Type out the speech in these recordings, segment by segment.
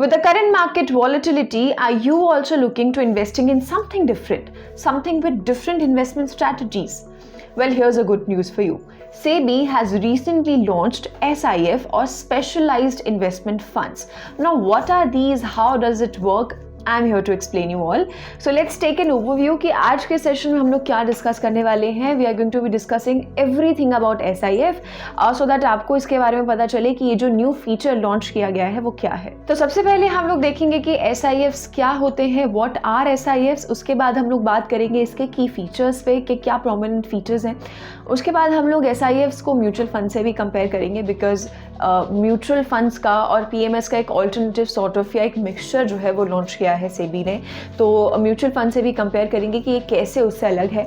With the current market volatility, are you also looking to investing in something different, something with different investment strategies? Well, here's a good news for you. SEBI has recently launched SIF or Specialized Investment Funds. Now, what are these? How does it work? I'm here to explain you all. So let's take an overview कि आज के session में हम लोग क्या discuss करने वाले हैं. We are going to be discussing everything about SIF so that आपको इसके बारे में पता चले कि ये जो न्यू फीचर लॉन्च किया गया है वो क्या है. तो सबसे पहले हम लोग देखेंगे कि SIFs क्या होते हैं, what are SIFs. उसके बाद हम लोग बात करेंगे इसके की फीचर्स पे कि क्या प्रोमिनेंट फीचर्स हैं. उसके बाद हम लोग SIFs को म्यूचुअल फंड से भी कंपेयर करेंगे बिकॉज म्यूचुअल फंड्स का और PMS का एक ऑल्टरनेटिव सॉर्ट ऑफ या एक मिक्सचर जो है वो लॉन्च किया है सेबी ने. तो म्यूचुअल फंड से भी कंपेयर करेंगे कि ये कैसे उससे अलग है.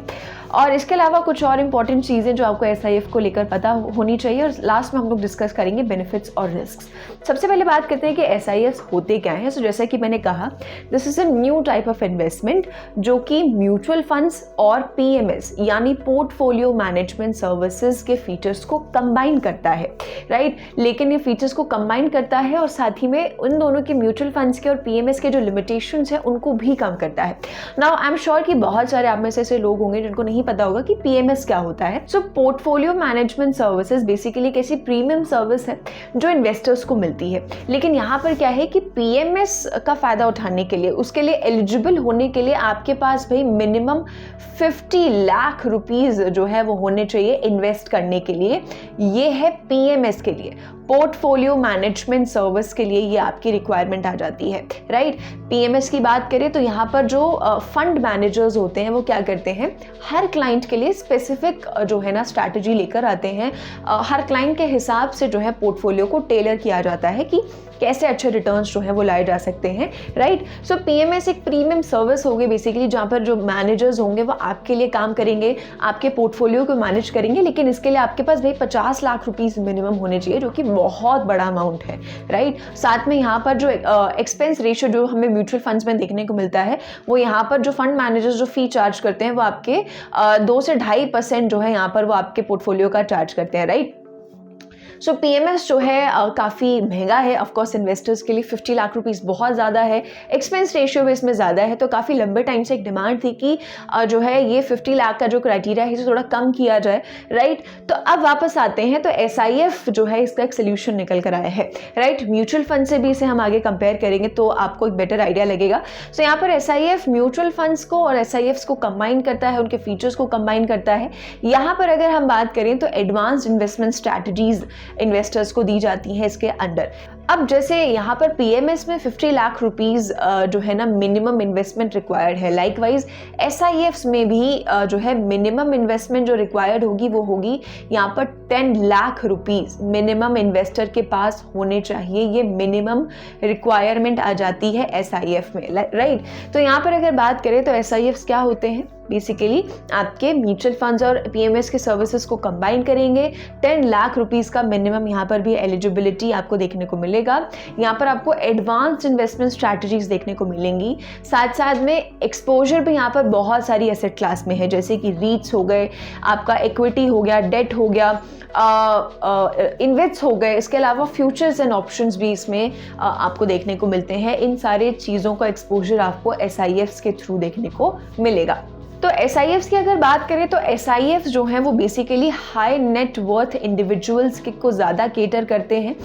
और इसके अलावा कुछ और इंपॉर्टेंट चीज़ें जो आपको SIF को लेकर पता होनी चाहिए. और लास्ट में हम लोग डिस्कस करेंगे बेनिफिट्स और रिस्क. सबसे पहले बात करते हैं कि SIFs होते क्या हैं. सो जैसा कि मैंने कहा, this is a new type of investment जो कि म्यूचुअल फंड्स और PMS यानी पोर्टफोलियो मैनेजमेंट सर्विसेज के फीचर्स को कंबाइन करता है, राइट. लेकिन ये फीचर्स को कंबाइन करता है और साथ ही में उन दोनों के म्यूचुअल फंड्स के और PMS के जो लिमिटेशंस हैं उनको भी कम करता है. नाउ आई एम श्योर कि बहुत सारे आप में से ऐसे लोग होंगे जिनको नहीं पता होगा कि PMS क्या होता है. सो पोर्टफोलियो मैनेजमेंट सर्विसेज बेसिकली एक ऐसी प्रीमियम सर्विस है जो इन्वेस्टर्स को मिलती है. लेकिन यहाँ पर क्या है कि PMS का फायदा उठाने के लिए, उसके लिए एलिजिबल होने के लिए आपके पास भाई मिनिमम 50 लाख रुपीज जो है वो होने चाहिए इन्वेस्ट करने के लिए. ये है PMS के लिए, पोर्टफोलियो मैनेजमेंट सर्विस के लिए ये आपकी रिक्वायरमेंट आ जाती है, राइट. PMS की बात करें तो यहाँ पर जो फंड मैनेजर्स होते हैं वो क्या करते हैं, हर क्लाइंट के लिए स्पेसिफिक जो है ना स्ट्रैटेजी लेकर आते हैं. हर क्लाइंट के हिसाब से जो है पोर्टफोलियो को टेलर किया जाता है कि कैसे अच्छे रिटर्न्स जो है वो लाए जा सकते हैं, राइट. सो PMS एक प्रीमियम सर्विस होगी बेसिकली जहाँ पर जो मैनेजर्स होंगे वो आपके लिए काम करेंगे, आपके पोर्टफोलियो को मैनेज करेंगे. लेकिन इसके लिए आपके पास भाई 50 लाख रुपीस मिनिमम होने चाहिए जो कि बहुत बड़ा अमाउंट है, राइट. साथ में यहाँ पर जो एक्सपेंस रेशियो जो हमें म्यूचुअल फंड्स में देखने को मिलता है वो यहाँ पर जो फंड मैनेजर्स जो फी चार्ज करते हैं वो आपके 2 से 2.5% जो है यहाँ पर वो आपके पोर्टफोलियो का चार्ज करते हैं, राइट. सो PMS जो है काफ़ी महंगा है. ऑफकोर्स इन्वेस्टर्स के लिए 50 लाख रुपीस बहुत ज़्यादा है. एक्सपेंस रेशियो भी इसमें ज़्यादा है. तो काफ़ी लंबे टाइम से एक डिमांड थी कि जो है ये 50 लाख का जो क्राइटेरिया है इसे थोड़ा कम किया जाए, राइट. तो अब वापस आते हैं तो SIF जो है इसका एक सोल्यूशन निकल कर आया है, राइट. म्यूचुअल फंड से भी इसे हम आगे कंपेयर करेंगे तो आपको एक बेटर आइडिया लगेगा. सो यहाँ पर SIF म्यूचुअल फंड्स को और SIFs को कंबाइन करता है, उनके फीचर्स को कंबाइन करता है. यहाँ पर अगर हम बात करें तो एडवांस्ड इन्वेस्टमेंट स्ट्रैटेजीज इन्वेस्टर्स को दी जाती हैं इसके अंडर. अब जैसे यहाँ पर PMS में 50 लाख रुपीस जो है ना मिनिमम इन्वेस्टमेंट रिक्वायर्ड है. लाइकवाइज SIFs में भी जो है मिनिमम इन्वेस्टमेंट जो रिक्वायर्ड होगी वो होगी यहाँ पर 10 लाख रुपीस मिनिमम इन्वेस्टर के पास होने चाहिए. ये मिनिमम रिक्वायरमेंट आ जाती है SIF में, राइट. तो यहाँ पर अगर बात करें तो SIFs क्या होते हैं, बेसिकली आपके म्यूचुअल फंड्स और PMS के सर्विसेज को कंबाइन करेंगे. 10 लाख रुपीस का मिनिमम यहाँ पर भी एलिजिबिलिटी आपको देखने को मिलेगा. यहाँ पर आपको एडवांस्ड इन्वेस्टमेंट स्ट्रैटेजीज देखने को मिलेंगी. साथ साथ में एक्सपोजर भी यहाँ पर बहुत सारी एसेट क्लास में है, जैसे कि रीट्स हो गए, आपका इक्विटी हो गया, डेट हो गया, इन्वेस्ट हो गए. इसके अलावा फ्यूचर्स एंड ऑप्शंस भी इसमें आपको देखने को मिलते हैं. इन सारे चीज़ों का एक्सपोजर आपको SIFs के थ्रू देखने को मिलेगा. तो SIFs की अगर बात करें तो SIFs जो हैं वो basically high net worth individuals को ज़्यादा केटर करते हैं.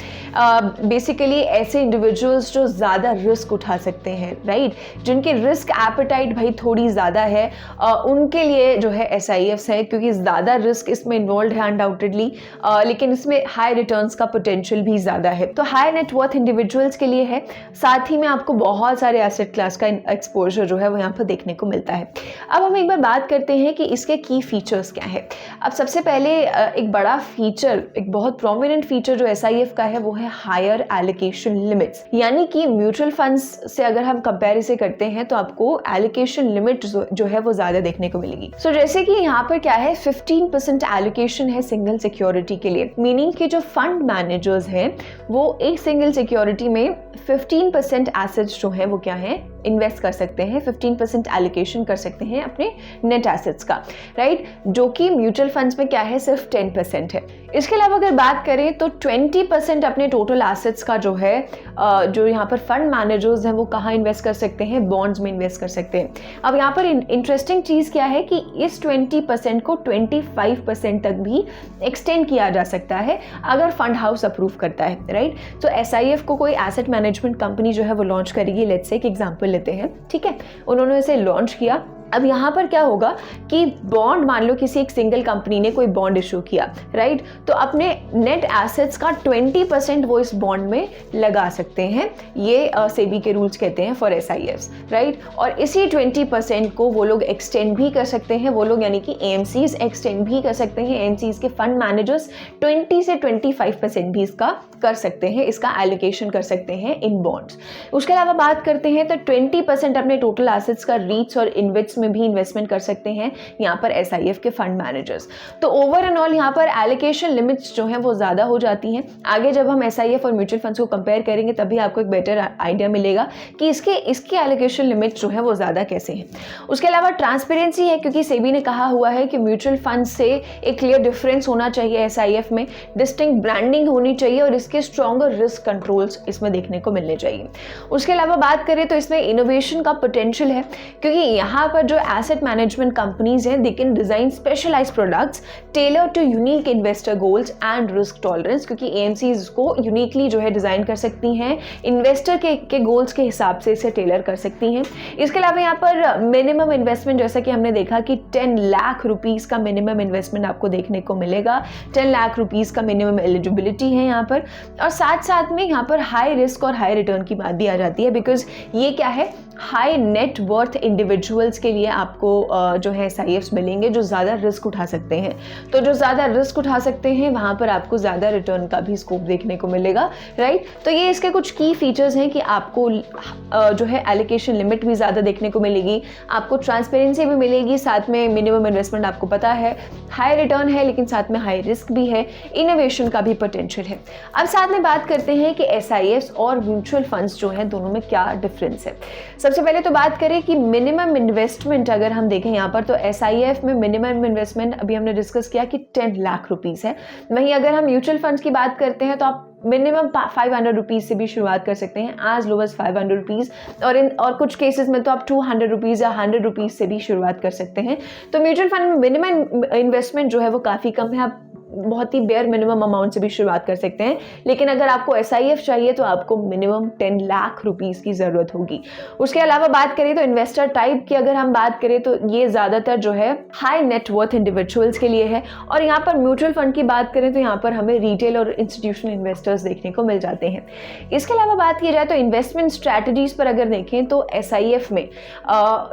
बेसिकली ऐसे इंडिविजुअल्स जो ज़्यादा रिस्क उठा सकते हैं, राइट. जिनकी रिस्क एपेटाइट भाई थोड़ी ज़्यादा है उनके लिए जो है SIFs है, क्योंकि ज़्यादा रिस्क इसमें इन्वॉल्व है अनडाउटेडली, लेकिन इसमें हाई रिटर्न्स का पोटेंशियल भी ज़्यादा है. तो हाई नेट वर्थ इंडिविजुअल्स के लिए है. साथ ही में आपको बहुत सारे एसेट क्लास का एक्सपोजर जो है वो यहाँ पर देखने को मिलता है. अब हम एक बार बात करते हैं कि इसके की फीचर्स क्या है. अब सबसे पहले एक बड़ा फीचर, एक बहुत प्रोमिनेंट फीचर जो SIF का है वो है हायर एलोकेशन लिमिट्स. यानी कि म्यूचुअल फंड्स से अगर हम कंपेयर इसे करते हैं तो आपको एलोकेशन लिमिट जो है वो ज्यादा देखने को मिलेगी. सो जैसे कि यहाँ पर क्या है 15% एलोकेशन है सिंगल सिक्योरिटी के लिए. मीनिंग कि जो फंड मैनेजर्स हैं वो एक सिंगल सिक्योरिटी में 15% एसेट्स जो है वो क्या है इन्वेस्ट कर सकते हैं, 15% एलोकेशन कर सकते हैं अपने नेट एसेट्स का, राइट. जो कि म्यूचुअल फंड्स में क्या है सिर्फ 10% है. इसके अलावा अगर बात करें तो 20% अपने टोटल एसेट्स का जो है जो यहाँ पर फंड मैनेजर्स हैं वो कहाँ इन्वेस्ट कर सकते हैं, बॉन्ड्स में इन्वेस्ट कर सकते हैं। अब यहाँ पर इंटरेस्टिंग चीज़ क्या है कि इस 20% को 25% तक भी एक्सटेंड किया जा सकता है अगर फंड हाउस अप्रूव करता है, राइट। तो SIF को कोई एसेट मैनेजमेंट कंपनी जो है वो लॉन्च करेगी, लेट्स से एक एग्जांपल लेते हैं, ठीक है, उन्होंने इसे लॉन्च किया। अब यहाँ पर क्या होगा कि बॉन्ड, मान लो किसी एक सिंगल कंपनी ने कोई बॉन्ड इशू किया, राइट, तो अपने नेट एसेट्स का 20% वो इस बॉन्ड में लगा सकते हैं। ये सेबी के रूल्स कहते हैं फॉर SIFs, राइट। और इसी 20% को वो लोग एक्सटेंड भी कर सकते हैं, वो लोग यानी कि AMCs एक्सटेंड भी कर सकते हैं। AMCs के फंड मैनेजर्स 20 से 25% भी इसका कर सकते हैं, इसका एलोकेशन कर सकते हैं इन बॉन्ड्स। उसके अलावा बात करते हैं तो 20% अपने टोटल एसेट्स का रीट्स और इन्वेट्स में भी इन्वेस्टमेंट कर सकते हैं यहाँ पर SIF के फंड मैनेजर्स। तो ओवर एंड ऑल यहाँ पर एलोकेशन लिमिट्स जो हैं वो ज़्यादा हो जाती हैं। आगे जब हम SIF और म्यूचुअल फंड्स को कंपेयर करेंगे तभी आपको एक बेटर आइडिया मिलेगा कि इसके एलोकेशन लिमिट्स जो है वो ज़्यादा कैसे हैं। उसके अलावा ट्रांसपेरेंसी है, क्योंकि सेबी ने कहा हुआ है कि म्यूचुअल फंड से एक क्लियर डिफरेंस होना चाहिए, SIF में डिस्टिंक्ट ब्रांडिंग होनी चाहिए और इसके स्ट्रॉन्गर रिस्क कंट्रोल्स इसमें देखने को मिलने चाहिए। उसके अलावा बात करें तो इसमें इनोवेशन का पोटेंशियल है, क्योंकि यहाँ पर जो एसेट मैनेजमेंट कंपनीज हैं they can design specialised products tailor to unique investor goals and risk tolerance, क्योंकि AMCs को यूनिकली जो है डिजाइन कर सकती हैं, इन्वेस्टर के गोल्स के हिसाब से इसे टेलर कर सकती हैं। इसके अलावा यहाँ पर मिनिमम इन्वेस्टमेंट, जैसा कि हमने देखा कि 10 लाख रुपीस का मिनिमम इन्वेस्टमेंट आपको देखने को मिलेगा, 10 लाख रुपीस का मिनिमम एलिजिबिलिटी है यहाँ पर। और साथ साथ में यहाँ पर हाई रिस्क और हाई रिटर्न की बात भी आ जाती है, बिकॉज ये क्या है, हाई नेट वर्थ इंडिविजुअल्स के लिए आपको जो है SIFs मिलेंगे जो ज़्यादा रिस्क उठा सकते हैं। तो जो ज़्यादा रिस्क उठा सकते हैं वहाँ पर आपको ज़्यादा रिटर्न का भी स्कोप देखने को मिलेगा, राइट। तो ये इसके कुछ की फीचर्स हैं कि आपको जो है एलोकेशन लिमिट भी ज़्यादा देखने को मिलेगी, आपको ट्रांसपेरेंसी भी मिलेगी, साथ में मिनिमम इन्वेस्टमेंट आपको पता है, हाई रिटर्न है लेकिन साथ में हाई रिस्क भी है, इनोवेशन का भी पोटेंशियल है। अब साथ में बात करते हैं कि SIFs और म्यूचुअल फंड्स जो हैं दोनों में क्या डिफरेंस है। सबसे पहले तो बात करें कि मिनिमम इन्वेस्टमेंट अगर हम देखें यहाँ पर तो SIF में मिनिमम इन्वेस्टमेंट अभी हमने डिस्कस किया कि 10 लाख रुपीस है। वहीं अगर हम म्यूचुअल फंड्स की बात करते हैं तो आप मिनिमम 500 रुपीज़ से भी शुरुआत कर सकते हैं, एज लो एज 500 रुपीज़, और कुछ केसेस में तो आप 200 रुपीज़ या 100 रुपीज़ से भी शुरुआत कर सकते हैं। तो म्यूचुअल फंड में मिनिमम इन्वेस्टमेंट जो है वो काफ़ी कम है, आप बहुत ही बेयर मिनिमम अमाउंट से भी शुरुआत कर सकते हैं। लेकिन अगर आपको SIF चाहिए तो आपको मिनिमम 10 लाख रुपीस की ज़रूरत होगी। उसके अलावा बात करें तो इन्वेस्टर टाइप की अगर हम बात करें तो ये ज़्यादातर जो है हाई नेटवर्थ इंडिविजुअल्स के लिए है, और यहाँ पर म्यूचुअल फंड की बात करें तो यहाँ पर हमें रिटेल और इंस्टीट्यूशनल इन्वेस्टर्स देखने को मिल जाते हैं। इसके अलावा बात की जाए तो इन्वेस्टमेंट स्ट्रैटेजीज पर अगर देखें तो SIF में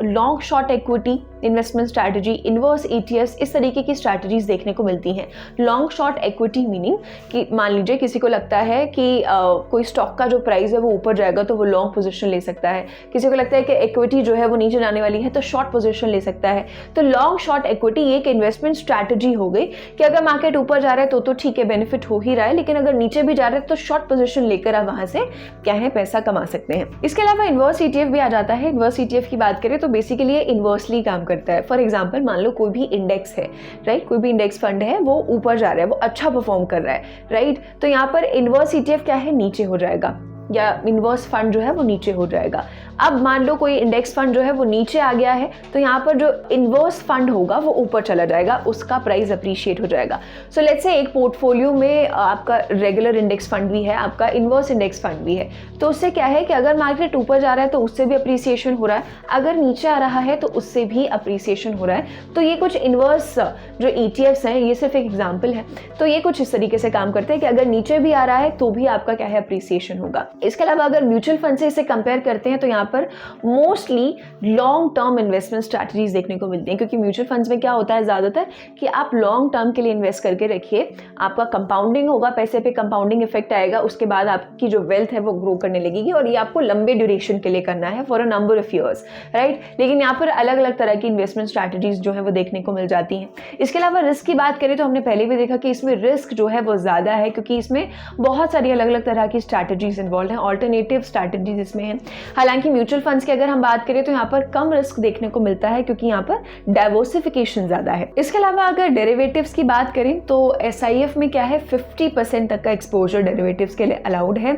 long short equity investment strategy, inverse ETFs, इस तरीके की स्ट्रैटेजीज देखने को मिलती हैं। लॉन्ग शॉर्ट इक्विटी मीनिंग कि मान लीजिए किसी को लगता है कि कोई स्टॉक का जो प्राइस है वो ऊपर जाएगा तो वो लॉन्ग पोजीशन ले सकता है, किसी को लगता है कि इक्विटी जो है वो नीचे जाने वाली है तो शॉर्ट पोजीशन ले सकता है। तो लॉन्ग शॉर्ट इक्विटी एक इन्वेस्टमेंट स्ट्रैटेजी हो गई कि अगर मार्केट ऊपर जा रहा है तो ठीक है, बेनिफिट हो ही रहा है, लेकिन अगर नीचे भी जा रहा है तो शॉर्ट पोजीशन लेकर आप वहां से क्या है पैसा कमा सकते हैं। इसके अलावा इन्वर्स ETF भी आ जाता है। इन्वर्स ETF की बात करें तो बेसिकली इन्वर्सली काम करता है। फॉर एग्जाम्पल मान लो कोई भी इंडेक्स है, राइट, कोई भी इंडेक्स फंड है वो ऊपर जा रहा है, वो अच्छा परफॉर्म कर रहा है, राइट, तो यहाँ पर इन्वर्स ETF क्या है, नीचे हो जाएगा, या इन्वर्स फंड जो है वो नीचे हो जाएगा। अब मान लो कोई इंडेक्स फंड जो है वो नीचे आ गया है तो यहाँ पर जो इन्वर्स फंड होगा वो ऊपर चला जाएगा, उसका प्राइस अप्रिशिएट हो जाएगा। सो लेट्स से एक पोर्टफोलियो में आपका रेगुलर इंडेक्स फंड भी है, आपका इन्वर्स इंडेक्स फंड भी है, तो उससे क्या है कि अगर मार्केट ऊपर जा रहा है तो उससे भी अप्रिसिएशन हो रहा है, अगर नीचे आ रहा है तो उससे भी अप्रिसिएशन हो रहा है। तो ये कुछ इन्वर्स जो ETFs हैं, ये सिर्फ एक एग्जाम्पल है, तो ये कुछ इस तरीके से काम करते हैं कि अगर नीचे भी आ रहा है तो भी आपका क्या है, अप्रिसिएशन होगा। इसके अलावा अगर म्यूचुअल फंड से इसे कंपेयर करते हैं तो यहाँ पर mostly long term investment strategies देखने को मिलती हैं, क्योंकि म्यूचुअल फंड्स में क्या होता है ज़्यादातर कि आप लॉन्ग टर्म के लिए इन्वेस्ट करके रखिए, आपका कंपाउंडिंग होगा, पैसे पे कंपाउंडिंग इफेक्ट आएगा, उसके बाद आपकी जो वेल्थ है वो ग्रो करने लगेगी, और ये आपको लंबे ड्यूरेशन के लिए करना है for a number of years, right. लेकिन यहाँ पर अलग अलग तरह की इन्वेस्टमेंट स्ट्रैटेजीज जो है वो देखने को मिल जाती हैं। इसके अलावा रिस्क की बात करें तो हमने पहले भी देखा कि इसमें रिस्क जो है वो ज़्यादा है, क्योंकि इसमें बहुत सारी अलग अलग तरह की स्ट्रैटेजीज इन्वॉल्व इन्वॉल्व हैं, ऑल्टरनेटिव स्ट्रैटेजीज इसमें हैं। हालांकि म्यूचुअल फंड्स की अगर हम बात करें तो यहाँ पर कम रिस्क देखने को मिलता है क्योंकि यहाँ पर डाइवर्सिफिकेशन ज़्यादा है। इसके अलावा अगर डेरिवेटिव्स की बात करें तो SIF में क्या है 50% तक का एक्सपोजर डेरिवेटिव्स के लिए अलाउड है,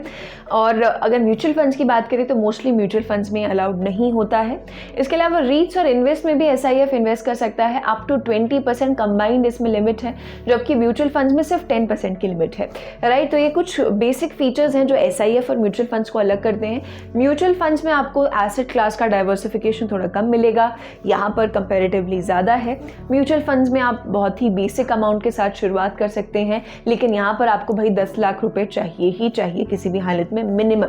और अगर म्यूचुअल फंड्स की बात करें तो मोस्टली म्यूचुअल फंड्स में अलाउड नहीं होता है। इसके अलावा रीट्स और इन्वेस्ट में भी SIF इन्वेस्ट कर सकता है, अप टू 20% कंबाइंड इसमें लिमिट है, जबकि म्यूचुअल फंड्स में सिर्फ 10% की लिमिट है, राइट। तो ये कुछ बेसिक फीचर्स हैं जो SIF और म्यूचुअल फंड्स को अलग करते हैं। म्यूचुअल फंड्स में आपको एसेट क्लास का डाइवर्सिफिकेशन थोड़ा कम मिलेगा, यहाँ पर कंपैरेटिवली ज़्यादा है। म्यूचुअल फंड्स में आप बहुत ही बेसिक अमाउंट के साथ शुरुआत कर सकते हैं, लेकिन यहाँ पर आपको भाई 10 लाख रुपए चाहिए ही चाहिए किसी भी हालत में मिनिमम।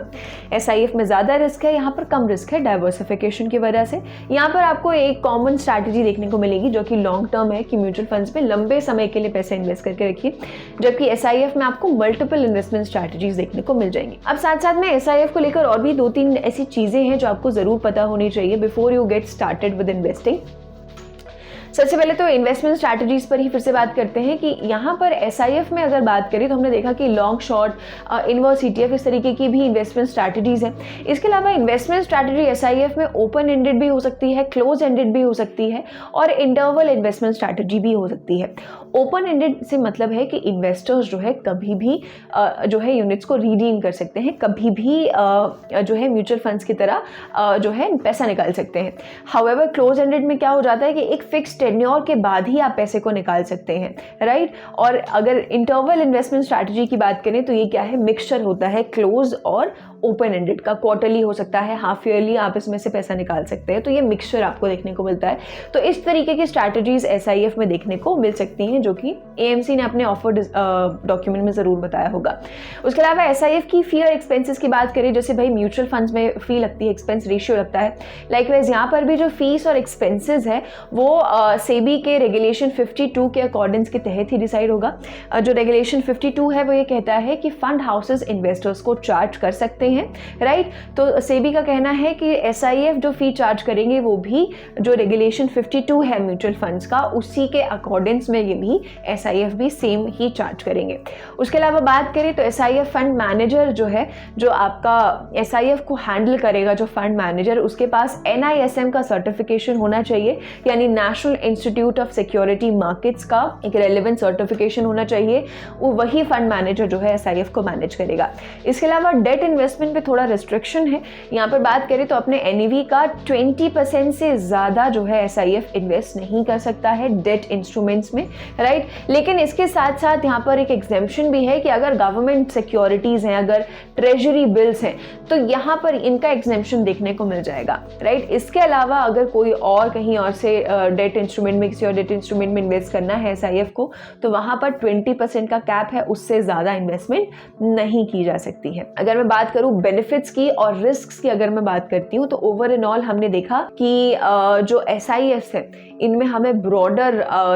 SIF में ज़्यादा रिस्क है, यहाँ पर कम रिस्क है डाइवर्सिफिकेशन की वजह से। यहाँ पर आपको एक कॉमन स्ट्रैटेजी देखने को मिलेगी जो कि लॉन्ग टर्म है कि म्यूचुअल फंड्स में लंबे समय के लिए पैसे इन्वेस्ट करके रखिए, जबकि SIF में आपको मल्टीपल इन्वेस्टमेंट स्ट्रैटेजीज देखने को मिल जाएंगी। अब साथ साथ में SIF को लेकर और भी 2-3 ऐसी चीज़ें हैं जो आपको ज़रूर पता होनी चाहिए before you get started with investing. सबसे पहले तो इन्वेस्टमेंट स्ट्रैटेजीज पर ही फिर से बात करते हैं कि यहाँ पर SIF में अगर बात करें तो हमने देखा कि लॉन्ग शॉर्ट, इनवर्स ETF इस तरीके की भी इन्वेस्टमेंट स्ट्रैटेजीज हैं। इसके अलावा इन्वेस्टमेंट स्ट्रैटेजी SIF में ओपन एंडेड भी हो सकती है, क्लोज एंडेड भी हो सकती है, और इंटरवल इन्वेस्टमेंट स्ट्रैटेजी भी हो सकती है। ओपन एंडेड से मतलब है कि इन्वेस्टर्स जो है कभी भी जो है यूनिट्स को रिडीम कर सकते हैं, कभी भी जो है म्यूचुअल फंड्स की तरह जो है पैसा निकाल सकते हैं। हाउएवर क्लोज एंडेड में क्या हो जाता है कि एक फिक्स टेन्योर के बाद ही आप पैसे को निकाल सकते हैं, राइट। और अगर इंटरवल इन्वेस्टमेंट स्ट्रैटेजी की बात करें तो ये क्या है, मिक्सचर होता है क्लोज और ओपन एंडेड का। क्वार्टरली हो सकता है, हाफ ईयरली आप इसमें से पैसा निकाल सकते हैं, तो ये मिक्सचर आपको देखने को मिलता है। तो इस तरीके की स्ट्रैटेजीज SIF में देखने को मिल सकती हैं जो कि AMC ने अपने ऑफर डॉक्यूमेंट में ज़रूर बताया होगा। उसके अलावा SIF की फी और एक्सपेंसेस की बात करें, जैसे भाई म्यूचुअल फंड्स में फी लगती है, एक्सपेंस रेशियो लगता है, लाइकवाइज यहाँ पर भी जो फीस और एक्सपेंसेस है वो सेबी के रेगुलेशन 52 के अकॉर्डिंग्स के तहत ही डिसाइड होगा। जो रेगुलेशन 52 है वो ये कहता है कि फंड हाउसेस इन्वेस्टर्स को चार्ज कर सकते हैं, राइट। तो सेबी का कहना है कि SIF जो फी चार्ज करेंगे वो भी जो रेगुलेशन 52 है म्यूचुअल फंड्स का, उसी के अकॉर्डिंग्स में ये भी SIF भी सेम ही चार्ज करेंगे। उसके अलावा बात करें तो SIF फंड मैनेजर जो है, जो आपका SIF को हैंडल करेगा, जो फंड मैनेजर, उसके पास NISM का सर्टिफिकेशन होना चाहिए, यानी national institute of security markets का एक रेलेवेंट सर्टिफिकेशन होना चाहिए। वो वही फंड मैनेजर जो है SIF को मैनेज करेगा। इसके अलावा डेट इन्वेस्टमेंट पे थोड़ा रिस्ट्रिक्शन है। यहाँ पर बात करें तो अपने NAV का 20% से ज़्यादा जो है SIF इन्वेस्ट नहीं कर सकता है डेट इंस्ट्रूमेंट्स में, राइट। लेकिन इसके साथ साथ यहाँ पर एक एग्जेम्पशन भी है कि अगर गवर्नमेंट सिक्योरिटीज़ हैं, अगर ट्रेजरी बिल्स हैं, तो यहाँ पर इनका एग्जेम्पशन देखने को मिल जाएगा, राइट। इसके अलावा अगर कोई और कहीं और से डेट इंस्ट्रूमेंट में, किसी और डेट इंस्ट्रूमेंट में इन्वेस्ट करना है SIF को, तो वहाँ पर 20% का कैप है, उससे ज़्यादा इन्वेस्टमेंट नहीं की जा सकती है। अगर मैं बात करूँ बेनिफिट्स की और रिस्क्स की, अगर मैं बात करती हूँ तो ओवर एंड ऑल हमने देखा कि जो SIFs है इनमें हमें ब्रॉडर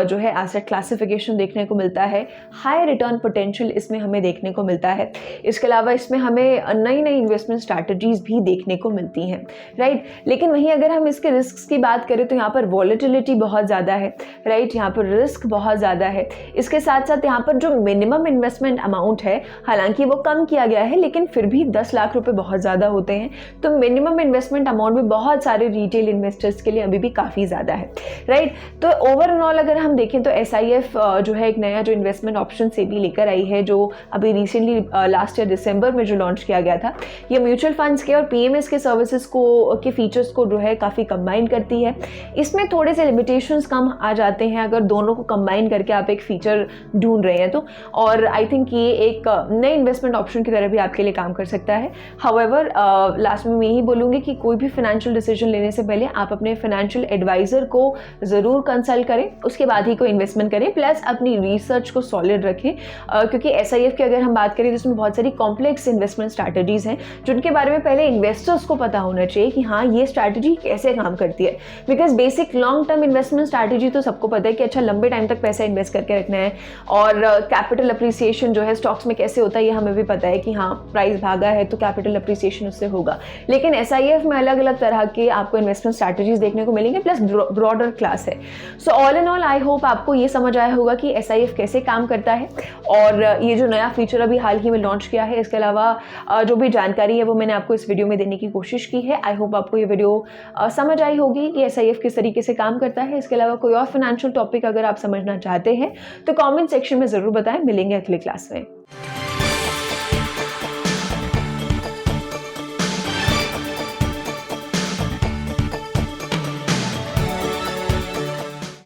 जो है एसेट क्लासिफिकेशन देखने को मिलता है, हाई रिटर्न पोटेंशियल इसमें हमें देखने को मिलता है। इसके अलावा इसमें हमें नई नई इन्वेस्टमेंट स्ट्रैटेजीज भी देखने को मिलती हैं, राइट। लेकिन वहीं अगर हम इसके रिस्क की बात करें तो यहाँ पर वॉलेटिलिटी बहुत ज़्यादा है, राइट। यहाँ पर रिस्क बहुत ज़्यादा है। इसके साथ साथ यहाँ पर जो मिनिमम इन्वेस्टमेंट अमाउंट है, हालांकि वो कम किया गया है, लेकिन फिर भी 10 लाख रुपए बहुत ज़्यादा होते हैं। तो मिनिमम इन्वेस्टमेंट अमाउंट भी बहुत सारे रिटेल इन्वेस्टर्स के लिए अभी भी काफ़ी ज़्यादा है, राइट। तो ओवरऑल अगर हम देखें तो SIF जो है एक नया जो इन्वेस्टमेंट ऑप्शन सेबी लेकर आई है, जो अभी रिसेंटली लास्ट ईयर दिसंबर में जो लॉन्च किया गया था। ये म्यूचुअल फंड्स के और PMS के सर्विसेज को के फीचर्स को जो है काफ़ी कंबाइन करती है। इसमें थोड़े से लिमिटेशंस कम आ जाते हैं अगर दोनों को कंबाइन करके आप एक फीचर ढूंढ रहे हैं तो, और आई थिंक ये एक नए इन्वेस्टमेंट ऑप्शन की तरह भी आपके लिए काम कर सकता है। हाउएवर लास्ट में मैं यही बोलूँगी कि कोई भी फाइनेंशियल डिसीजन लेने से पहले आप अपने फाइनेंशियल एडवाइजर को ज़रूर कंसल्ट करें, उसके बाद ही कोई इन्वेस्टमेंट करें, प्लस अपनी रिसर्च को सॉलिड रखें, क्योंकि SIF की अगर हम बात करें तो इसमें बहुत सारी कॉम्प्लेक्स इन्वेस्टमेंट स्ट्रैटेजीज हैं जिनके बारे में पहले इन्वेस्टर्स को पता होना चाहिए कि हाँ ये स्ट्रैटेजी कैसे काम करती है। Because basic long term investment strategy तो सबको पता है कि अच्छा लंबे टाइम तक पैसा इन्वेस्ट करके रखना है, और कैपिटल अप्रिसिएशन जो है स्टॉक्स में कैसे होता है ये हमें भी पता है कि हाँ प्राइस भागा है तो कैपिटल अप्रिसिएशन उससे होगा। लेकिन SIF में अलग अलग तरह के आपको इन्वेस्टमेंट स्ट्रैटेजीज देखने को मिलेंगे, प्लस ब्रॉडर क्लास है। So all in all I hope आपको ये समझ आया होगा कि SIF कैसे काम करता है और ये जो नया फीचर अभी हाल ही में लॉन्च किया है, इसके अलावा जो भी जानकारी है वो मैंने आपको इस वीडियो में देने की कोशिश की है। आई होप आपको ये वीडियो समझ आई होगी कि SIF किस तरीके से काम करता है। इसके अलावा कोई और फाइनेंशियल टॉपिक अगर आप समझना चाहते हैं तो कमेंट सेक्शन में ज़रूर बताएं। मिलेंगे अगले क्लास में।